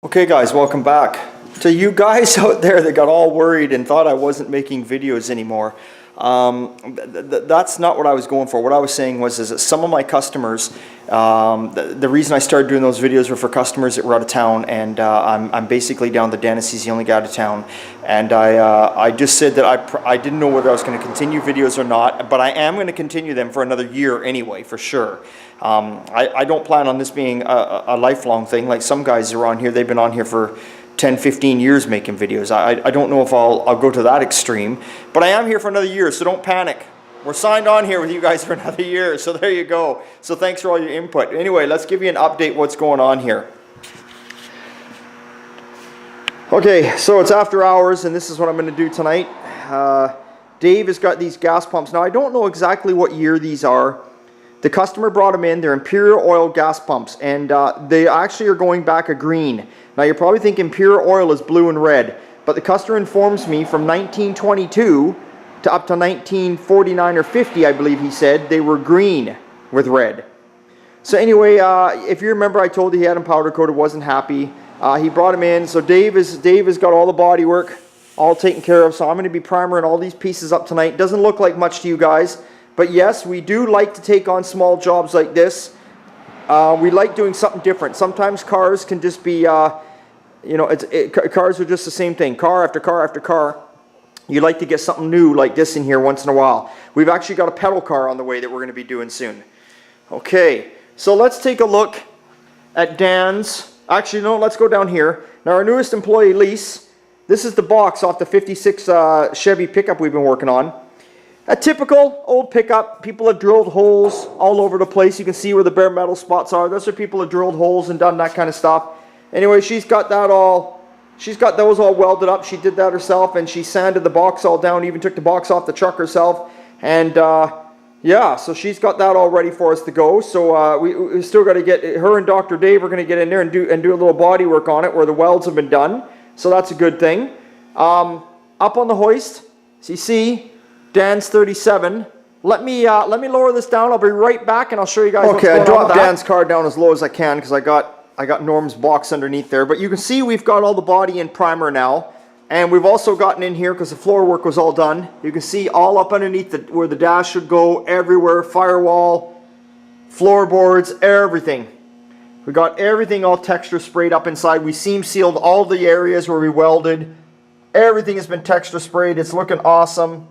Okay guys, welcome back. To you guys out there that got all worried and thought I wasn't making videos anymore, that's not what I was going for. What I was saying was that some of my customers, the reason I started doing those videos were for customers that were out of town, and I'm basically down to Dennis. He's the only guy out of town, and I just said that I didn't know whether I was going to continue videos or not, but I am going to continue them for another year anyway, for sure. I don't plan on this being a lifelong thing like some guys are on here. They've been on here for 10-15 years making videos. I don't know if I'll go to that extreme, but I am here for another year, so don't panic. We're signed on here with you guys for another year, so there you go. So thanks for all your input. Anyway, let's give you an update what's going on here. Okay, so it's after hours, and this is what I'm going to do tonight. Dave has got these gas pumps. Now, I don't know exactly what year these are. The customer brought them in. They're Imperial Oil gas pumps, and they actually are going back a green. Now, you're probably thinking Imperial Oil is blue and red, but the customer informs me from 1922 to up to 1949 or 50, I believe he said, they were green with red. So anyway, if you remember, I told you he had them powder coated, wasn't happy. He brought them in, so Dave has got all the body work all taken care of, so I'm going to be primering all these pieces up tonight. Doesn't look like much to you guys, but yes, we do like to take on small jobs like this. We like doing something different. Sometimes cars can just be, cars are just the same thing, car after car after car. You like to get something new like this in here once in a while. We've actually got a pedal car on the way that we're going to be doing soon. Okay, so let's take a look at Dan's. Actually, no, let's go down here. Now, our newest employee, Lise, this is the box off the 56 Chevy pickup we've been working on. A typical old pickup. People have drilled holes all over the place. You can see where the bare metal spots are. Those are people that drilled holes and done that kind of stuff. Anyway, she's got those all welded up. She did that herself, and she sanded the box all down, even took the box off the truck herself. And yeah, so she's got that all ready for us to go. So we still got to get, her and Dr. Dave are going to get in there and do a little body work on it where the welds have been done. So that's a good thing. Up on the hoist, so you see, Dan's 37. Let me lower this down. I'll be right back, and I'll show you guys what's going on with that. Okay, I dropped Dan's car down as low as I can because I got Norm's box underneath there. But you can see we've got all the body in primer now, and we've also gotten in here because the floor work was all done. You can see all up underneath where the dash should go, everywhere, firewall, floorboards, everything. We got everything all texture sprayed up inside. We seam sealed all the areas where we welded. Everything has been texture sprayed. It's looking awesome.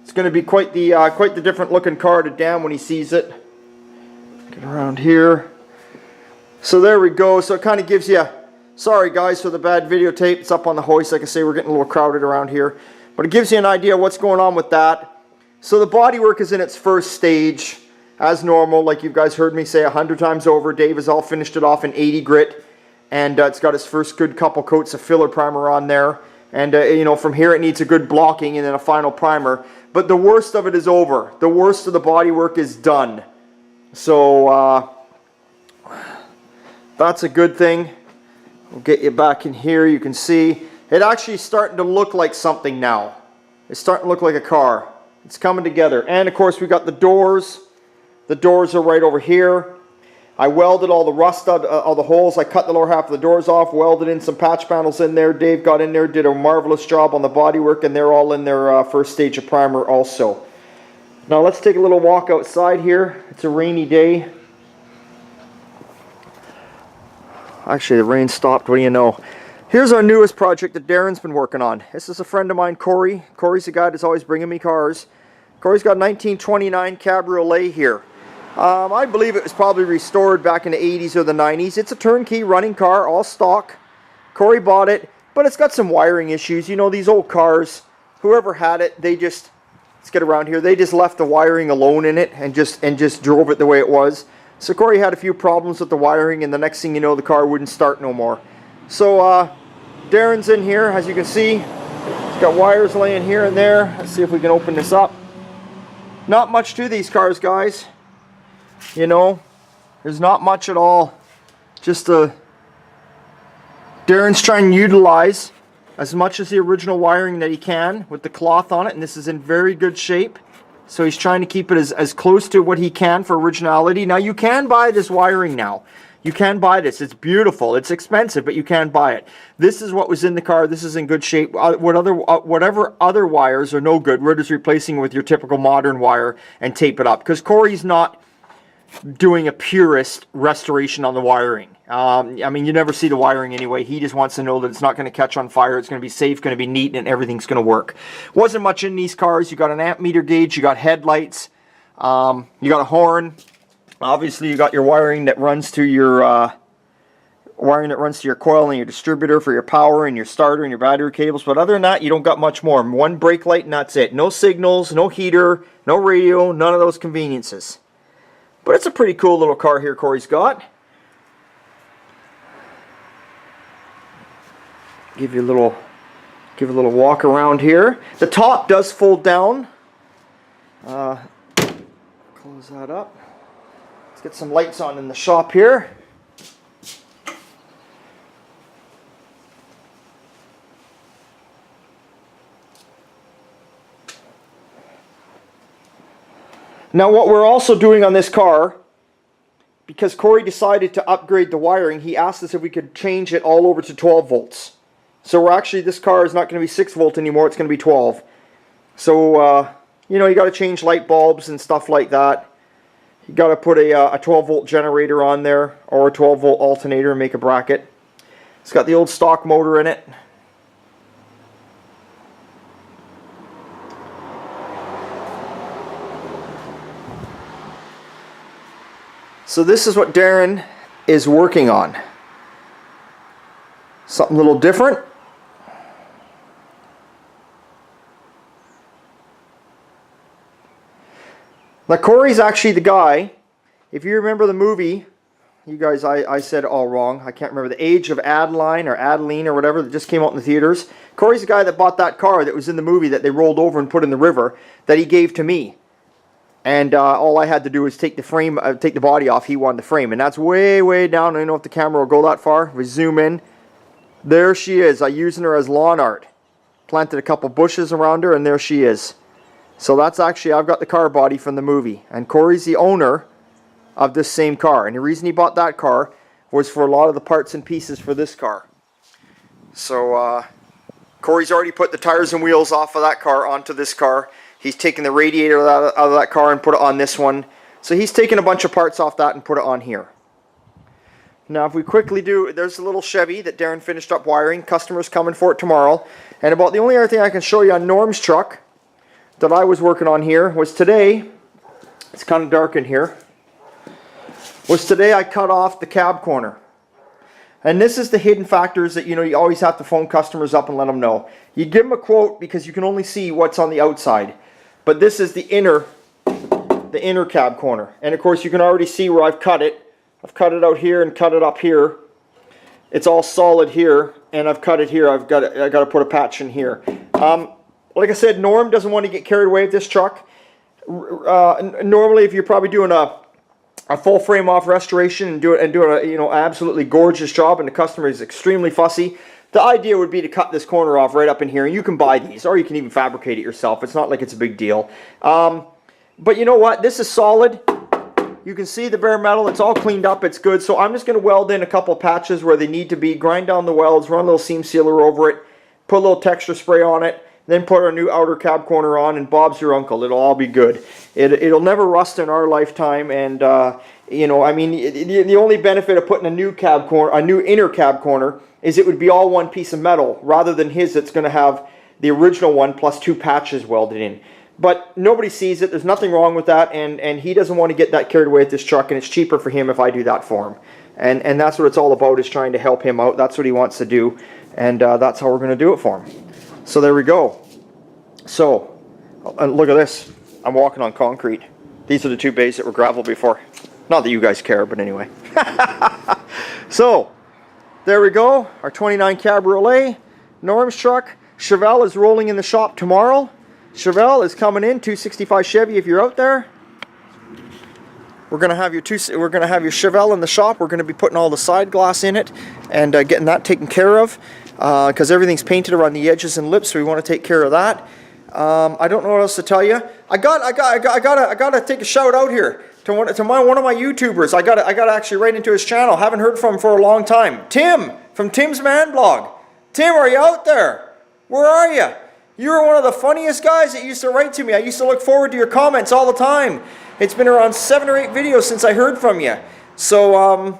It's going to be quite the different looking car to Dan when he sees it. Get around here. So there we go. So it kind of gives you, sorry guys for the bad videotape. It's up on the hoist. Like I say, we're getting a little crowded around here. But it gives you an idea of what's going on with that. So the bodywork is in its first stage. As normal, like you guys heard me say 100 times over. Dave has all finished it off in 80 grit. And it's got its first good couple coats of filler primer on there. And from here it needs a good blocking and then a final primer. But the worst of it is over. The worst of the bodywork is done. So that's a good thing. We'll get you back in here. You can see it actually is starting to look like something now. It's starting to look like a car. It's coming together. And of course we got the doors. The doors are right over here. I welded all the rust out, all the holes. I cut the lower half of the doors off, welded in some patch panels in there. Dave got in there, did a marvelous job on the bodywork, and they're all in their first stage of primer also. Now let's take a little walk outside here. It's a rainy day. Actually, the rain stopped. What do you know? Here's our newest project that Darren's been working on. This is a friend of mine, Corey. Corey's the guy that's always bringing me cars. Corey's got a 1929 Cabriolet here. I believe it was probably restored back in the 80s or the 90s. It's a turnkey running car, all stock. Corey bought it, but it's got some wiring issues. You know, these old cars, whoever had it, let's get around here, they just left the wiring alone in it and just drove it the way it was. So Corey had a few problems with the wiring, and the next thing you know, the car wouldn't start no more. So Darren's in here, as you can see. He's got wires laying here and there. Let's see if we can open this up. Not much to these cars, guys. You know, there's not much at all. Just Darren's trying to utilize as much as the original wiring that he can with the cloth on it, and this is in very good shape. So he's trying to keep it as close to what he can for originality. Now you can buy this wiring now. You can buy this. It's beautiful. It's expensive, but you can buy it. This is what was in the car. This is in good shape. Whatever other wires are no good, we're just replacing it with your typical modern wire and tape it up. Because Corey's not doing a purist restoration on the wiring. I mean, you never see the wiring anyway. He just wants to know that it's not going to catch on fire. It's going to be safe, going to be neat, and everything's going to work. Wasn't much in these cars. You got an amp meter gauge. You got headlights. You got a horn. Obviously, you got your wiring that runs to your coil and your distributor for your power and your starter and your battery cables. But other than that, you don't got much more. One brake light and that's it. No signals, no heater, no radio, none of those conveniences. But it's a pretty cool little car here Corey's got. Give you a little walk around here. The top does fold down. Close that up. Let's get some lights on in the shop here. Now what we're also doing on this car, because Corey decided to upgrade the wiring, he asked us if we could change it all over to 12 volts. So we're actually, this car is not going to be 6 volt anymore, it's going to be 12. So, you know, you got to change light bulbs and stuff like that. You got to put a 12 volt generator on there, or a 12 volt alternator and make a bracket. It's got the old stock motor in it. So this is what Darren is working on. Something a little different. Now Corey's actually the guy, if you remember the movie, you guys, I said it all wrong. I can't remember, The Age of Adeline or Adeline or whatever that just came out in the theaters. Corey's the guy that bought that car that was in the movie that they rolled over and put in the river that he gave to me. And all I had to do was take the frame, take the body off. He wanted the frame, and that's way, way down. I don't know if the camera will go that far. We zoom in. There she is. I'm using her as lawn art. Planted a couple bushes around her, and there she is. So that's actually, I've got the car body from the movie. And Corey's the owner of this same car. And the reason he bought that car was for a lot of the parts and pieces for this car. So Corey's already put the tires and wheels off of that car onto this car. He's taken the radiator out of that car and put it on this one. So he's taken a bunch of parts off that and put it on here. Now if we quickly do, there's a little Chevy that Darren finished up wiring. Customer's coming for it tomorrow. And about the only other thing I can show you on Norm's truck that I was working on here was today, it's kind of dark in here, was today I cut off the cab corner. And this is the hidden factors that, you know, you always have to phone customers up and let them know. You give them a quote because you can only see what's on the outside. But this is the inner cab corner. And of course you can already see where I've cut it. I've cut it out here and cut it up here. It's all solid here, and I've cut it here. I got to put a patch in here. Like I said, Norm doesn't want to get carried away with this truck. Normally, if you're probably doing a full frame off restoration and doing a, you know, absolutely gorgeous job, and the customer is extremely fussy, the idea would be to cut this corner off right up in here, and you can buy these, or you can even fabricate it yourself. It's not like it's a big deal. But you know what? This is solid. You can see the bare metal. It's all cleaned up. It's good. So I'm just going to weld in a couple patches where they need to be, grind down the welds, run a little seam sealer over it, put a little texture spray on it, then put our new outer cab corner on, and Bob's your uncle. It'll all be good. It'll never rust in our lifetime, and you know, I mean, the only benefit of putting a new inner cab corner is it would be all one piece of metal rather than his that's going to have the original one plus 2 patches welded in. But nobody sees it. There's nothing wrong with that, and he doesn't want to get that carried away with this truck, and it's cheaper for him if I do that for him. And that's what it's all about, is trying to help him out. That's what he wants to do, and that's how we're going to do it for him. So there we go. So, look at this. I'm walking on concrete. These are the 2 bays that were gravel before. Not that you guys care, but anyway. So, there we go. Our 29 Cabriolet, Norm's truck. Chevelle is rolling in the shop tomorrow. Chevelle is coming in, 265 Chevy if you're out there. We're gonna have your Chevelle in the shop. We're gonna be putting all the side glass in it and getting that taken care of because everything's painted around the edges and lips, so we want to take care of that. I don't know what else to tell you. I gotta take a shout out here. to one of my YouTubers. I got actually right into his channel. Haven't heard from him for a long time. Tim from Tim's Man Blog. Tim, are you out there? Where are you? You were one of the funniest guys that used to write to me. I used to look forward to your comments all the time. It's been around 7 or 8 videos since I heard from you. So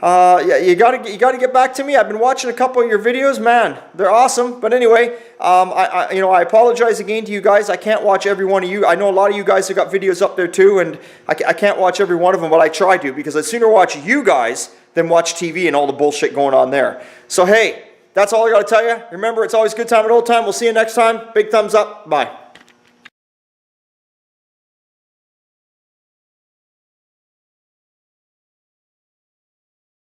yeah, you gotta get back to me. I've been watching a couple of your videos, man. They're awesome. But anyway, I apologize again to you guys. I can't watch every one of you. I know a lot of you guys have got videos up there too, and I can't watch every one of them, but I try to, because I'd sooner watch you guys than watch TV and all the bullshit going on there. So hey, that's all I gotta tell you. Remember, it's always good time and old time. We'll see you next time. Big thumbs up. Bye.